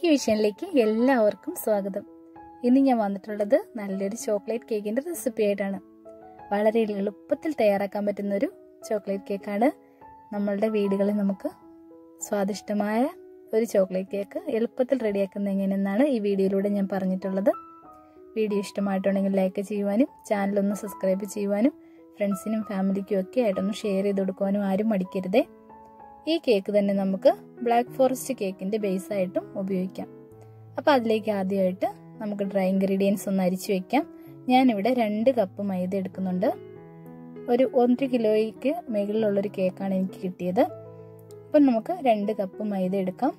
ഇടുക്കി വിഷനിലേക്ക് എല്ലാവർക്കും സ്വാഗതം. ഇന്ന് ഞാൻ വന്നിട്ടുള്ളത് നല്ലൊരു ചോക്ലേറ്റ് കേക്കിന്റെ റെസിപ്പി ആയിട്ടാണ്. വളരെ എളുപ്പത്തിൽ തയ്യാറാക്കാൻ പറ്റുന്ന ഒരു ചോക്ലേറ്റ് കേക്കാണ്. നമ്മളുടെ വീടുകളിൽ നമുക്ക് സ്വാദിഷ്ടമായ ഒരു ചോക്ലേറ്റ് കേക്ക് എളുപ്പത്തിൽ റെഡിയാക്കുന്നത് എങ്ങനെയെന്നാണ് ഈ വീഡിയോയിലൂടെ ഞാൻ പറഞ്ഞിട്ടുള്ളത്. വീഡിയോ ഇഷ്ടമായിട്ടുണ്ടെങ്കിൽ ലൈക്ക് ചെയ്യുവാനും ചാനലൊന്ന് സബ്സ്ക്രൈബ് ചെയ്യുവാനും ഫ്രണ്ട്സിനും ഫാമിലിക്കും ഒക്കെ ആയിട്ടൊന്ന് ഷെയർ ചെയ്ത് കൊടുക്കുവാനും ആരും മടിക്കരുതേ. ഈ കേക്ക് തന്നെ നമുക്ക് ബ്ലാക്ക് ഫോറസ്റ്റ് കേക്കിന്റെ ബേസ് ആയിട്ടും ഉപയോഗിക്കാം. അപ്പോൾ അതിലേക്ക് ആദ്യമായിട്ട് നമുക്ക് ഡ്രൈ ഇൻഗ്രീഡിയൻസ് ഒന്ന് അരിച്ചു വെക്കാം. ഞാനിവിടെ 2 കപ്പ് മൈദ എടുക്കുന്നുണ്ട്. ഒരു 1 കിലോയ്ക്ക് മുകളിലുള്ളൊരു കേക്കാണ് എനിക്ക് കിട്ടിയത്. അപ്പം നമുക്ക് 2 കപ്പ് മൈദ എടുക്കാം.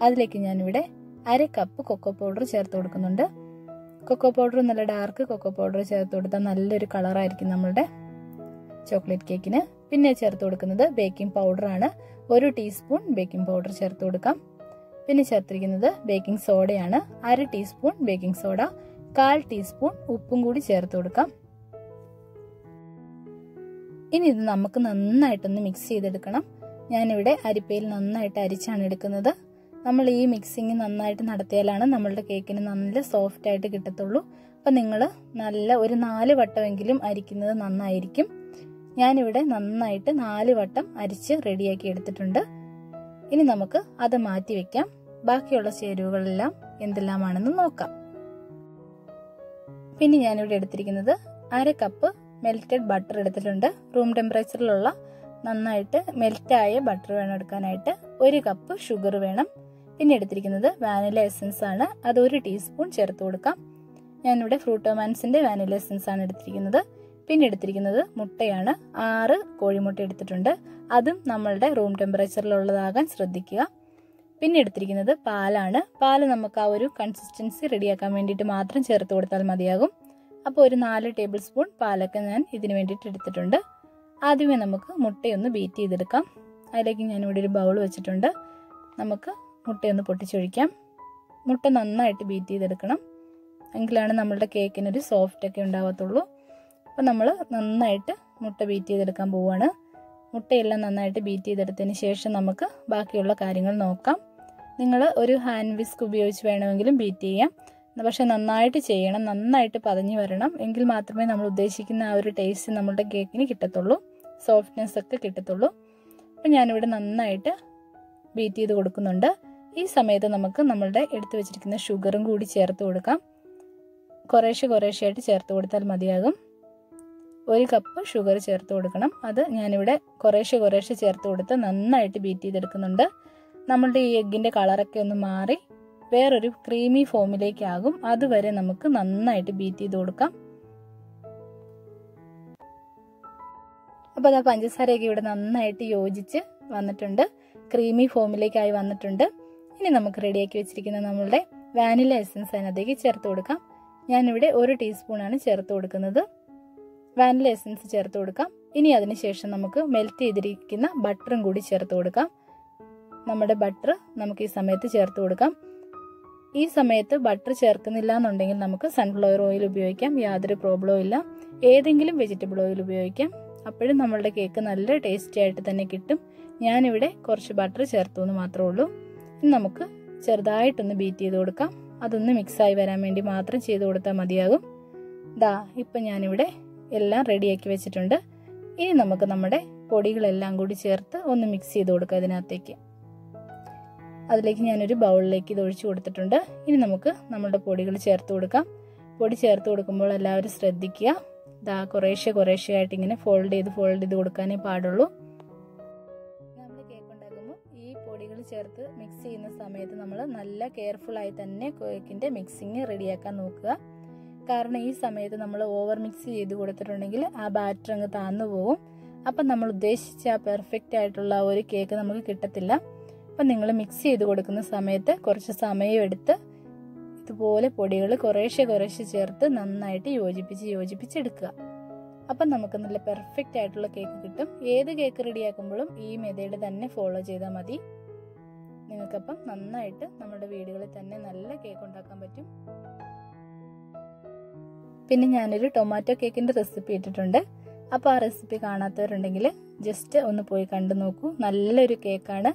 അതിലേക്ക് ഞാനിവിടെ 1/2 കപ്പ് കൊക്കോ പൗഡർ ചേർത്ത് കൊടുക്കുന്നുണ്ട്. കൊക്കോ പൗഡർ നല്ല ഡാർക്ക് കൊക്കോ പൗഡർ ചേർത്ത് കൊടുത്താൽ നല്ലൊരു കളറായിരിക്കും നമ്മളുടെ ചോക്ലേറ്റ് കേക്കിന്. പിന്നെ ചേർത്ത് കൊടുക്കുന്നത് ബേക്കിംഗ് പൗഡർ ആണ്. 1 ടീസ്പൂൺ ബേക്കിംഗ് പൗഡർ ചേർത്ത് കൊടുക്കാം. പിന്നെ ചേർത്തിരിക്കുന്നത് ബേക്കിംഗ് സോഡയാണ്. 1/2 ടീസ്പൂൺ ബേക്കിംഗ് സോഡ, 1/4 ടീസ്പൂൺ ഉപ്പും കൂടി ചേർത്ത് കൊടുക്കാം. ഇനി ഇത് നമുക്ക് നന്നായിട്ടൊന്ന് മിക്സ് ചെയ്തെടുക്കണം. ഞാനിവിടെ അരിപ്പയിൽ നന്നായിട്ട് അരിച്ചാണ് എടുക്കുന്നത്. നമ്മൾ ഈ മിക്സിങ് നന്നായിട്ട് നടത്തിയാലാണ് നമ്മളുടെ കേക്കിന് നല്ല സോഫ്റ്റ് ആയിട്ട് കിട്ടത്തുള്ളൂ. അപ്പം നിങ്ങൾ നല്ല ഒരു 4 വട്ടമെങ്കിലും അരിക്കുന്നത് നന്നായിരിക്കും. ഞാനിവിടെ നന്നായിട്ട് 4 വട്ടം അരിച്ച് റെഡിയാക്കി എടുത്തിട്ടുണ്ട്. ഇനി നമുക്ക് അത് മാറ്റി വെക്കാം. ബാക്കിയുള്ള ചേരുവകളെല്ലാം എന്തെല്ലാമാണെന്ന് നോക്കാം. പിന്നെ ഞാനിവിടെ എടുത്തിരിക്കുന്നത് 1/2 കപ്പ് മെൽറ്റഡ് ബട്ടർ എടുത്തിട്ടുണ്ട്. റൂം ടെമ്പറേച്ചറിലുള്ള നന്നായിട്ട് മെൽറ്റായ ബട്ടർ വേണം എടുക്കാനായിട്ട്. 1 കപ്പ് ഷുഗർ വേണം. പിന്നെ എടുത്തിരിക്കുന്നത് വാനില എസൻസ് ആണ്. അത് 1 ടീസ്പൂൺ ചേർത്ത് കൊടുക്കാം. ഞാനിവിടെ ഫ്രൂട്ടോമാൻസിന്റെ വാനില എസൻസ് ആണ് എടുത്തിരിക്കുന്നത്. പിന്നെ എടുത്തിരിക്കുന്നത് മുട്ടയാണ്. 6 കോഴിമുട്ട എടുത്തിട്ടുണ്ട്. അതും നമ്മളുടെ റൂം ടെമ്പറേച്ചറിലുള്ളതാകാൻ ശ്രദ്ധിക്കുക. പിന്നെ എടുത്തിരിക്കുന്നത് പാലാണ്. പാല് നമുക്ക് ആ ഒരു കൺസിസ്റ്റൻസി റെഡിയാക്കാൻ വേണ്ടിയിട്ട് മാത്രം ചേർത്ത് കൊടുത്താൽ മതിയാകും. അപ്പോൾ ഒരു 4 ടേബിൾ സ്പൂൺ പാലൊക്കെ ഞാൻ ഇതിന് വേണ്ടിയിട്ട് എടുത്തിട്ടുണ്ട്. ആദ്യമേ നമുക്ക് മുട്ടയൊന്ന് ബീറ്റ് ചെയ്തെടുക്കാം. അതിലേക്ക് ഞാനിവിടെ ഒരു ബൗൾ വെച്ചിട്ടുണ്ട്. നമുക്ക് മുട്ടയൊന്ന് പൊട്ടിച്ചൊഴിക്കാം. മുട്ട നന്നായിട്ട് ബീറ്റ് ചെയ്തെടുക്കണം. എങ്കിലാണ് നമ്മളുടെ കേക്കിനൊരു സോഫ്റ്റ് ഒക്കെ ഉണ്ടാവത്തുള്ളൂ. അപ്പം നമ്മൾ നന്നായിട്ട് മുട്ട ബീറ്റ് ചെയ്തെടുക്കാൻ പോവുകയാണ്. മുട്ടയെല്ലാം നന്നായിട്ട് ബീറ്റ് ചെയ്തെടുത്തതിന് ശേഷം നമുക്ക് ബാക്കിയുള്ള കാര്യങ്ങൾ നോക്കാം. നിങ്ങൾ ഒരു ഹാൻഡ് വിസ്ക് ഉപയോഗിച്ച് വേണമെങ്കിലും ബീറ്റ് ചെയ്യാം. പക്ഷെ നന്നായിട്ട് ചെയ്യണം, നന്നായിട്ട് പതഞ്ഞ് വരണം. എങ്കിൽ മാത്രമേ നമ്മൾ ഉദ്ദേശിക്കുന്ന ആ ഒരു ടേസ്റ്റ് നമ്മളുടെ കേക്കിന് കിട്ടത്തുള്ളൂ, സോഫ്റ്റ്നെസ് ഒക്കെ കിട്ടത്തുള്ളൂ. അപ്പം ഞാനിവിടെ നന്നായിട്ട് ബീറ്റ് ചെയ്ത് കൊടുക്കുന്നുണ്ട്. ഈ സമയത്ത് നമുക്ക് നമ്മളുടെ എടുത്തു വെച്ചിരിക്കുന്ന ഷുഗറും കൂടി ചേർത്ത് കൊടുക്കാം. കുറേശ്ശെയായിട്ട് ചേർത്ത് കൊടുത്താൽ മതിയാകും. 1 കപ്പ് ഷുഗർ ചേർത്ത് കൊടുക്കണം. അത് ഞാനിവിടെ കുറേശ്ശെ ചേർത്ത് കൊടുത്ത് നന്നായിട്ട് ബീറ്റ് ചെയ്തെടുക്കുന്നുണ്ട്. നമ്മളുടെ ഈ എഗ്ഗിന്റെ കളറൊക്കെ ഒന്ന് മാറി വേറൊരു ക്രീമി ഫോമിലേക്കാകും. അതുവരെ നമുക്ക് നന്നായിട്ട് ബീറ്റ് ചെയ്ത് കൊടുക്കാം. അപ്പോൾ അത് പഞ്ചസാരയൊക്കെ ഇവിടെ നന്നായിട്ട് യോജിച്ച് വന്നിട്ടുണ്ട്, ക്രീമി ഫോമിലേക്കായി വന്നിട്ടുണ്ട്. ഇനി നമുക്ക് റെഡിയാക്കി വെച്ചിരിക്കുന്ന നമ്മളുടെ വാനില എസൻസ് അതിനകത്തേക്ക് ചേർത്ത് കൊടുക്കാം. ഞാനിവിടെ 1 ടീസ്പൂണാണ് ചേർത്ത് കൊടുക്കുന്നത്. വാനില എസൻസ് ചേർത്ത് കൊടുക്കാം. ഇനി അതിനുശേഷം നമുക്ക് മെൽറ്റ് ചെയ്തിരിക്കുന്ന ബട്ടറും കൂടി ചേർത്ത് കൊടുക്കാം. നമ്മുടെ ബട്ടർ നമുക്ക് ഈ സമയത്ത് ചേർത്ത് കൊടുക്കാം. ഈ സമയത്ത് ബട്ടർ ചേർക്കുന്നില്ല എന്നുണ്ടെങ്കിൽ നമുക്ക് സൺഫ്ലവർ ഓയിൽ ഉപയോഗിക്കാം. യാതൊരു പ്രോബ്ലവും ഇല്ല. ഏതെങ്കിലും വെജിറ്റബിൾ ഓയിൽ ഉപയോഗിക്കാം. അപ്പോഴും നമ്മളുടെ കേക്ക് നല്ല ടേസ്റ്റി ആയിട്ട് തന്നെ കിട്ടും. ഞാനിവിടെ കുറച്ച് ബട്ടർ ചേർത്തു എന്ന് മാത്രമേ ഉള്ളൂ. ഇനി നമുക്ക് ചെറുതായിട്ടൊന്ന് ബീറ്റ് ചെയ്ത് കൊടുക്കാം. അതൊന്ന് മിക്സായി വരാൻ വേണ്ടി മാത്രം ചെയ്ത് കൊടുത്താൽ മതിയാകും. ഇപ്പം ഞാനിവിടെ എല്ലാം റെഡിയാക്കി വെച്ചിട്ടുണ്ട്. ഇനി നമുക്ക് നമ്മുടെ പൊടികളെല്ലാം കൂടി ചേർത്ത് ഒന്ന് മിക്സ് ചെയ്ത് കൊടുക്കാം ഇതിനകത്തേക്ക്. അതിലേക്ക് ഞാനൊരു ബൗളിലേക്ക് ഇത് ഒഴിച്ചു കൊടുത്തിട്ടുണ്ട്. ഇനി നമുക്ക് നമ്മുടെ പൊടികൾ ചേർത്ത് കൊടുക്കാം. പൊടി ചേർത്ത് കൊടുക്കുമ്പോൾ എല്ലാവരും ശ്രദ്ധിക്കുക. കുറേശ്ശെയായിട്ട് ഇങ്ങനെ ഫോൾഡ് ചെയ്ത് കൊടുക്കാനേ പാടുള്ളൂ. നമ്മൾ കേക്ക് ഉണ്ടാക്കുമ്പോൾ ഈ പൊടികൾ ചേർത്ത് മിക്സ് ചെയ്യുന്ന സമയത്ത് നമ്മൾ നല്ല കെയർഫുൾ ആയി തന്നെ കേക്കിന്റെ മിക്സിങ് റെഡിയാക്കാൻ നോക്കുക. കാരണം ഈ സമയത്ത് നമ്മൾ ഓവർ മിക്സ് ചെയ്ത് കൊടുത്തിട്ടുണ്ടെങ്കിൽ ആ ബാറ്റർ അങ്ങ് താന്നു പോകും. അപ്പം നമ്മൾ ഉദ്ദേശിച്ച ആ പെർഫെക്റ്റ് ആയിട്ടുള്ള ഒരു കേക്ക് നമുക്ക് കിട്ടത്തില്ല. അപ്പം നിങ്ങൾ മിക്സ് ചെയ്ത് കൊടുക്കുന്ന സമയത്ത് കുറച്ച് സമയം എടുത്ത് ഇതുപോലെ പൊടികൾ കുറേശ്ശെ ചേർത്ത് നന്നായിട്ട് യോജിപ്പിച്ചെടുക്കുക. അപ്പം നമുക്ക് നല്ല പെർഫെക്റ്റ് ആയിട്ടുള്ള കേക്ക് കിട്ടും. ഏത് കേക്ക് റെഡിയാക്കുമ്പോഴും ഈ മെത്തേഡ് തന്നെ ഫോളോ ചെയ്താൽ മതി. നിങ്ങൾക്കപ്പം നന്നായിട്ട് നമ്മുടെ വീടുകളിൽ തന്നെ നല്ല കേക്ക് ഉണ്ടാക്കാൻ പറ്റും. പിന്നെ ഞാനൊരു ടൊമാറ്റോ കേക്കിന്റെ റെസിപ്പി ഇട്ടിട്ടുണ്ട്. അപ്പോൾ ആ റെസിപ്പി കാണാത്തവരുണ്ടെങ്കിൽ ജസ്റ്റ് ഒന്ന് പോയി കണ്ടു നോക്കൂ. നല്ലൊരു കേക്കാണ്.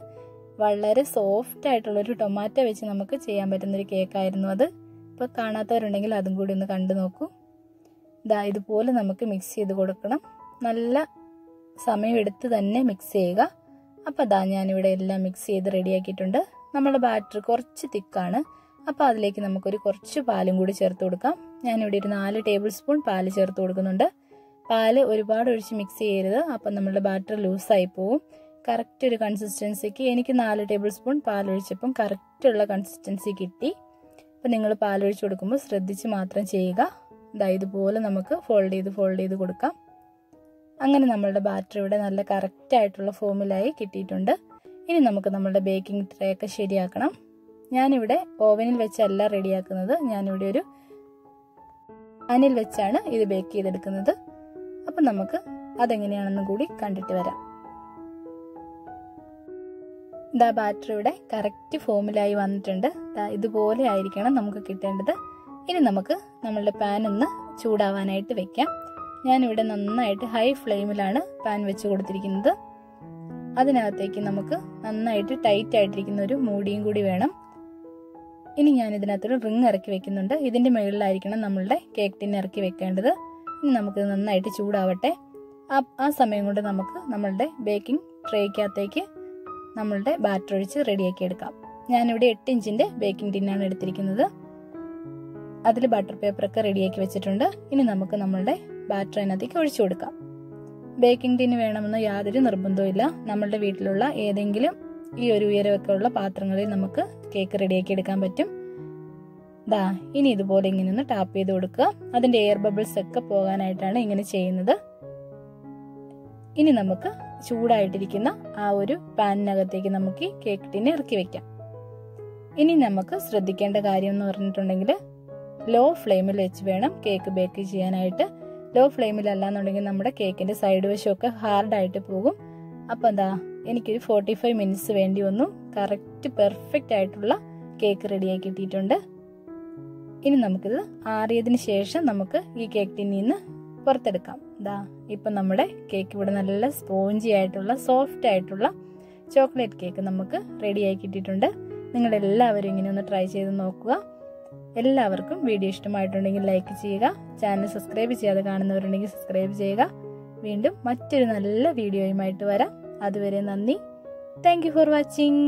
വളരെ സോഫ്റ്റ് ആയിട്ടുള്ളൊരു ടൊമാറ്റോ വെച്ച് നമുക്ക് ചെയ്യാൻ പറ്റുന്നൊരു കേക്കായിരുന്നു അത്. ഇപ്പോൾ കാണാത്തവരുണ്ടെങ്കിൽ അതും കൂടി ഒന്ന് കണ്ടു നോക്കൂ. ഇതുപോലെ നമുക്ക് മിക്സ് ചെയ്ത് കൊടുക്കണം. നല്ല സമയമെടുത്ത് തന്നെ മിക്സ് ചെയ്യുക. അപ്പോൾ ഞാനിവിടെ എല്ലാം മിക്സ് ചെയ്ത് റെഡിയാക്കിയിട്ടുണ്ട്. നമ്മുടെ ബാറ്റർ കുറച്ച് തിക്കാണ്. അപ്പോൾ അതിലേക്ക് നമുക്കൊരു കുറച്ച് പാലും കൂടി ചേർത്ത് കൊടുക്കാം. ഞാനിവിടെ ഒരു 4 ടേബിൾ സ്പൂൺ പാല് ചേർത്ത് കൊടുക്കുന്നുണ്ട്. പാല് ഒരുപാട് ഒഴിച്ച് മിക്സ് ചെയ്യരുത്, അപ്പം നമ്മുടെ ബാറ്റർ ലൂസായി പോവും. കറക്റ്റ് ഒരു കൺസിസ്റ്റൻസിക്ക് എനിക്ക് 4 ടേബിൾ സ്പൂൺ പാലൊഴിച്ചപ്പം കറക്റ്റുള്ള കൺസിസ്റ്റൻസി കിട്ടി. അപ്പം നിങ്ങൾ പാലൊഴിച്ച് കൊടുക്കുമ്പോൾ ശ്രദ്ധിച്ച് മാത്രം ചെയ്യുക. ഇതുപോലെ നമുക്ക് ഫോൾഡ് ചെയ്ത് കൊടുക്കാം. അങ്ങനെ നമ്മളുടെ ബാറ്റർ ഇവിടെ നല്ല കറക്റ്റായിട്ടുള്ള ഫോമിലായി കിട്ടിയിട്ടുണ്ട്. ഇനി നമുക്ക് നമ്മളുടെ ബേക്കിംഗ് ട്രേ ഒക്കെ ശരിയാക്കണം. ഞാനിവിടെ ഓവനിൽ വെച്ചല്ല റെഡിയാക്കുന്നത്. ഞാനിവിടെ ഒരു പാനിൽ വെച്ചാണ് ഇത് ബേക്ക് ചെയ്തെടുക്കുന്നത്. അപ്പം നമുക്ക് അതെങ്ങനെയാണെന്നും കൂടി കണ്ടിട്ട് വരാം. ബാറ്റർ ഇവിടെ കറക്റ്റ് ഫോമിലായി വന്നിട്ടുണ്ട്. ഇതുപോലെ ആയിരിക്കണം നമുക്ക് കിട്ടേണ്ടത്. ഇനി നമുക്ക് നമ്മളുടെ പാൻ ഒന്ന് ചൂടാവാനായിട്ട് വെക്കാം. ഞാനിവിടെ നന്നായിട്ട് ഹൈ ഫ്ലെയിമിലാണ് പാൻ വെച്ച് കൊടുത്തിരിക്കുന്നത്. അതിനകത്തേക്ക് നമുക്ക് നന്നായിട്ട് ടൈറ്റ് ആയിട്ടിരിക്കുന്ന ഒരു മൂടിയും കൂടി വേണം. ഇനി ഞാൻ ഇതിനകത്തൊരു റിങ് ഇറക്കി വെക്കുന്നുണ്ട്. ഇതിൻ്റെ മുകളിലായിരിക്കണം നമ്മളുടെ കേക്ക് ടിൻ ഇറക്കി വെക്കേണ്ടത്. ഇനി നമുക്ക് നന്നായിട്ട് ചൂടാവട്ടെ. ആ സമയം കൊണ്ട് നമുക്ക് നമ്മളുടെ ബേക്കിംഗ് ട്രേക്കകത്തേക്ക് നമ്മളുടെ ബാറ്റർ ഒഴിച്ച് റെഡിയാക്കി എടുക്കാം. ഞാനിവിടെ 8 ഇഞ്ചിൻ്റെ ബേക്കിംഗ് ടിന്നാണ് എടുത്തിരിക്കുന്നത്. അതിൽ ബട്ടർ പേപ്പറൊക്കെ റെഡിയാക്കി വെച്ചിട്ടുണ്ട്. ഇനി നമുക്ക് നമ്മളുടെ ബാറ്റർ അതിനകത്തേക്ക് ഒഴിച്ചു കൊടുക്കാം. ബേക്കിംഗ് ടിന് വേണമെന്ന് യാതൊരു നിർബന്ധവും ഇല്ല. നമ്മളുടെ വീട്ടിലുള്ള ഏതെങ്കിലും ഈ ഒരു ഉയരമൊക്കെ ഉള്ള പാത്രങ്ങളിൽ നമുക്ക് കേക്ക് റെഡിയാക്കി എടുക്കാൻ പറ്റും. ഇനി ഇതുപോലെ ഇങ്ങനെ ഒന്ന് ടാപ്പ് ചെയ്ത് കൊടുക്കുക. അതിൻ്റെ എയർ ബബിൾസ് ഒക്കെ പോകാനായിട്ടാണ് ഇങ്ങനെ ചെയ്യുന്നത്. ഇനി നമുക്ക് ചൂടായിട്ടിരിക്കുന്ന ആ ഒരു പാനിനകത്തേക്ക് നമുക്ക് ഈ കേക്ക് ടിന് ഇറക്കി വെക്കാം. ഇനി നമുക്ക് ശ്രദ്ധിക്കേണ്ട കാര്യം എന്ന് പറഞ്ഞിട്ടുണ്ടെങ്കിൽ ലോ ഫ്ലെയിമിൽ വെച്ച് വേണം കേക്ക് ബേക്ക് ചെയ്യാനായിട്ട്. ലോ ഫ്ലെയിമിലല്ല എന്നുണ്ടെങ്കിൽ നമ്മുടെ കേക്കിന്റെ സൈഡ് വശമൊക്കെ ഹാർഡായിട്ട് പോകും. അപ്പം എനിക്കൊരു 45 മിനിറ്റ്സ് വേണ്ടി വന്നു. കറക്റ്റ് പെർഫെക്റ്റ് ആയിട്ടുള്ള കേക്ക് റെഡിയാക്കി കിട്ടിയിട്ടുണ്ട്. ഇനി നമുക്കിത് ആറിയതിന് ശേഷം നമുക്ക് ഈ കേക്ക് ടിന്നിൽ നിന്ന് പുറത്തെടുക്കാം. ഇപ്പം നമ്മുടെ കേക്ക് ഇവിടെ നല്ല സ്പോഞ്ചി ആയിട്ടുള്ള സോഫ്റ്റ് ആയിട്ടുള്ള ചോക്ലേറ്റ് കേക്ക് നമുക്ക് റെഡിയാക്കി കിട്ടിയിട്ടുണ്ട്. നിങ്ങളെല്ലാവരും ഇങ്ങനെ ഒന്ന് ട്രൈ ചെയ്ത് നോക്കുക. എല്ലാവർക്കും വീഡിയോ ഇഷ്ടമായിട്ടുണ്ടെങ്കിൽ ലൈക്ക് ചെയ്യുക. ചാനൽ സബ്സ്ക്രൈബ് ചെയ്യാതെ കാണുന്നവരുണ്ടെങ്കിൽ സബ്സ്ക്രൈബ് ചെയ്യുക. വീണ്ടും മറ്റൊരു നല്ല വീഡിയോയുമായിട്ട് വരാം. അതുവരെ നന്ദി. Thank you for watching.